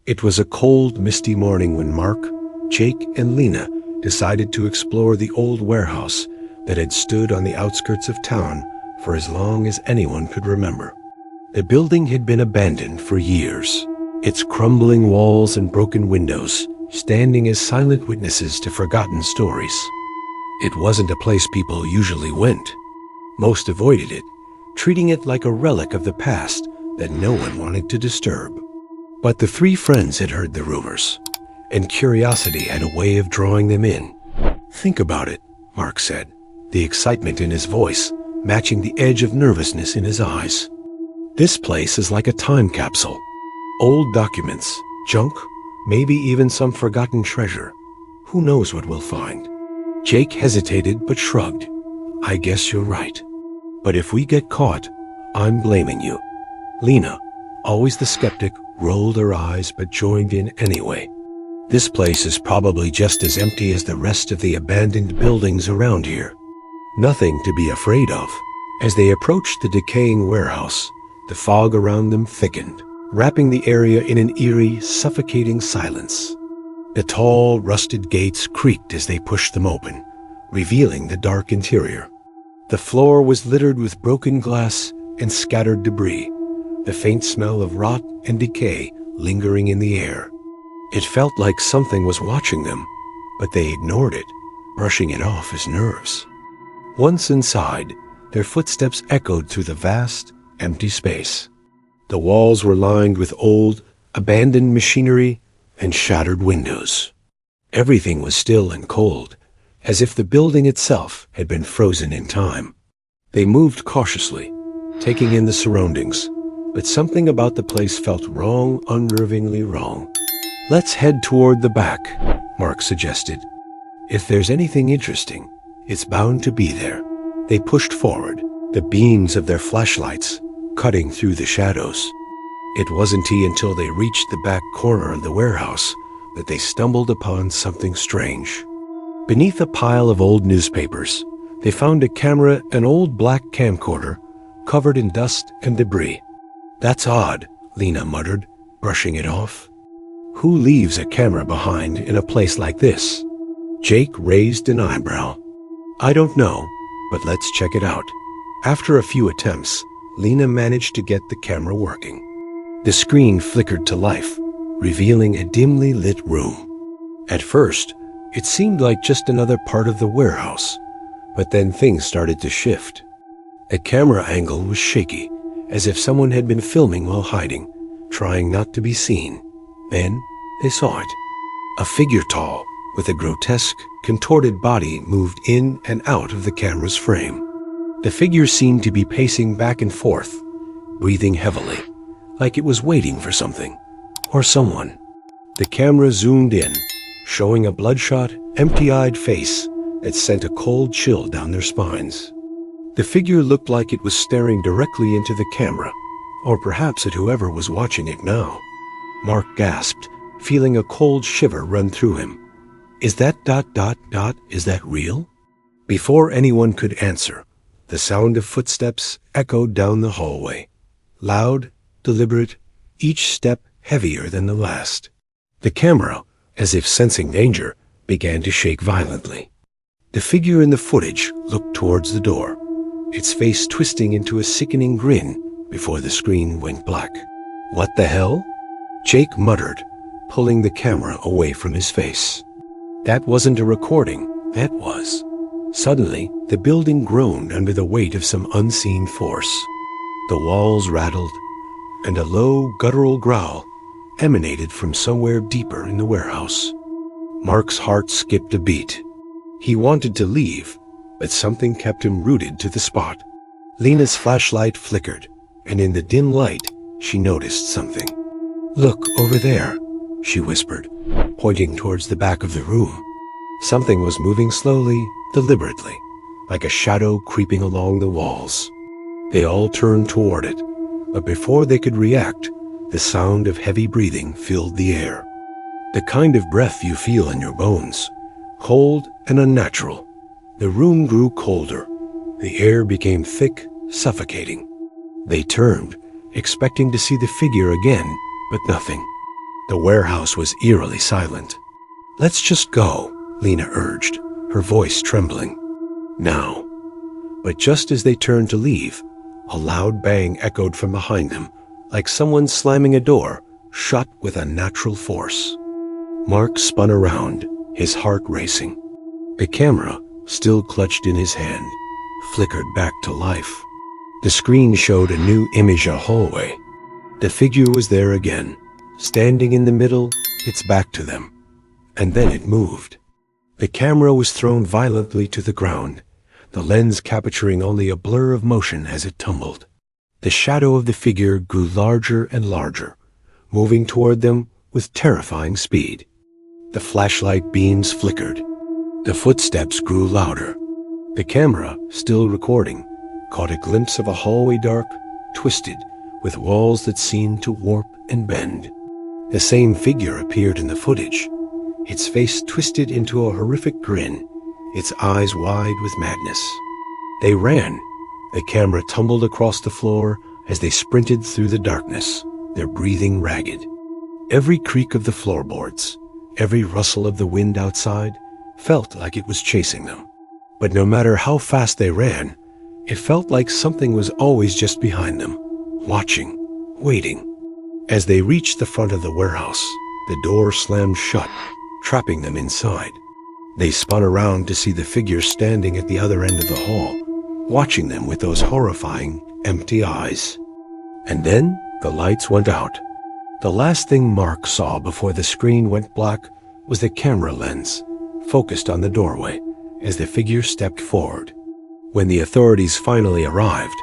It was a cold, misty morning when Mark, Jake, and Lena decided to explore the old warehouse that had stood on the outskirts of town for as long as anyone could remember. The building had been abandoned for years, its crumbling walls and broken windows standing as silent witnesses to forgotten stories. It wasn't a place people usually went. Most avoided it, treating it like a relic of the past that no one wanted to disturb. But the three friends had heard the rumors, and curiosity had a way of drawing them in. "Think about it," Mark said, the excitement in his voice matching the edge of nervousness in his eyes. "This place is like a time capsule. Old documents, junk, maybe even some forgotten treasure. Who knows what we'll find?" Jake hesitated but shrugged. "I guess you're right. But if we get caught, I'm blaming you." Lena, always the skeptic, rolled her eyes but joined in anyway. "This place is probably just as empty as the rest of the abandoned buildings around here. Nothing to be afraid of." As they approached the decaying warehouse, the fog around them thickened, wrapping the area in an eerie, suffocating silence. The tall, rusted gates creaked as they pushed them open, revealing the dark interior. The floor was littered with broken glass and scattered debris, the faint smell of rot and decay lingering in the air. It felt like something was watching them, but they ignored it, brushing it off as nerves. Once inside, their footsteps echoed through the vast, empty space. The walls were lined with old, abandoned machinery and shattered windows. Everything was still and cold, as if the building itself had been frozen in time. They moved cautiously, taking in the surroundings, but something about the place felt wrong, unnervingly wrong. "Let's head toward the back," Mark suggested. "If there's anything interesting, it's bound to be there." They pushed forward, the beams of their flashlights cutting through the shadows. It wasn't until they reached the back corner of the warehouse that they stumbled upon something strange. Beneath a pile of old newspapers, they found a camera, an old black camcorder, covered in dust and debris. "That's odd," Lena muttered, brushing it off. "Who leaves a camera behind in a place like this?" Jake raised an eyebrow. "I don't know, but let's check it out." After a few attempts, Lena managed to get the camera working. The screen flickered to life, revealing a dimly lit room. At first, it seemed like just another part of the warehouse, but then things started to shift. The camera angle was shaky, as if someone had been filming while hiding, trying not to be seen. Then they saw it. A figure tall, with a grotesque, contorted body moved in and out of the camera's frame. The figure seemed to be pacing back and forth, breathing heavily, like it was waiting for something, or someone. The camera zoomed in, showing a bloodshot, empty-eyed face that sent a cold chill down their spines. The figure looked like it was staring directly into the camera, or perhaps at whoever was watching it now. Mark gasped, feeling a cold shiver run through him. Is that ... is that real?" Before anyone could answer, the sound of footsteps echoed down the hallway. Loud, deliberate, each step heavier than the last. The camera, as if sensing danger, began to shake violently. The figure in the footage looked towards the door, its face twisting into a sickening grin before the screen went black. "What the hell?" Jake muttered, pulling the camera away from his face. That wasn't a recording, that was. Suddenly, the building groaned under the weight of some unseen force. The walls rattled, and a low, guttural growl emanated from somewhere deeper in the warehouse. Mark's heart skipped a beat. He wanted to leave, but something kept him rooted to the spot. Lena's flashlight flickered, and in the dim light, she noticed something. "Look, over there," she whispered, pointing towards the back of the room. Something was moving slowly, deliberately, like a shadow creeping along the walls. They all turned toward it, but before they could react, the sound of heavy breathing filled the air. The kind of breath you feel in your bones, cold and unnatural. The room grew colder. The air became thick, suffocating. They turned, expecting to see the figure again, but nothing. The warehouse was eerily silent. "Let's just go," Lena urged, her voice trembling. "Now." But just as they turned to leave, a loud bang echoed from behind them, like someone slamming a door, shut with unnatural force. Mark spun around, his heart racing. The camera, still clutched in his hand, flickered back to life. The screen showed a new image, a hallway. The figure was there again, standing in the middle, its back to them. And then it moved. The camera was thrown violently to the ground, the lens capturing only a blur of motion as it tumbled. The shadow of the figure grew larger and larger, moving toward them with terrifying speed. The flashlight beams flickered. The footsteps grew louder. The camera, still recording, caught a glimpse of a hallway dark, twisted, with walls that seemed to warp and bend. The same figure appeared in the footage, its face twisted into a horrific grin, its eyes wide with madness. They ran. The camera tumbled across the floor as they sprinted through the darkness, their breathing ragged. Every creak of the floorboards, every rustle of the wind outside, felt like it was chasing them. But no matter how fast they ran, it felt like something was always just behind them, watching, waiting. As they reached the front of the warehouse, the door slammed shut, trapping them inside. They spun around to see the figure standing at the other end of the hall, watching them with those horrifying, empty eyes. And then the lights went out. The last thing Mark saw before the screen went black was the camera lens, focused on the doorway as the figure stepped forward. When the authorities finally arrived,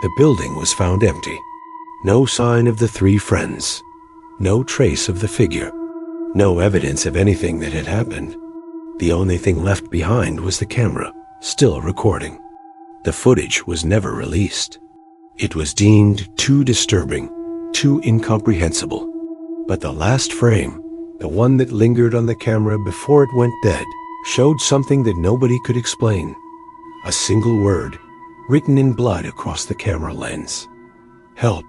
the building was found empty. No sign of the three friends. No trace of the figure. No evidence of anything that had happened. The only thing left behind was the camera, still recording. The footage was never released. It was deemed too disturbing, too incomprehensible. But the last frame, the one that lingered on the camera before it went dead, showed something that nobody could explain. A single word, written in blood across the camera lens. Help.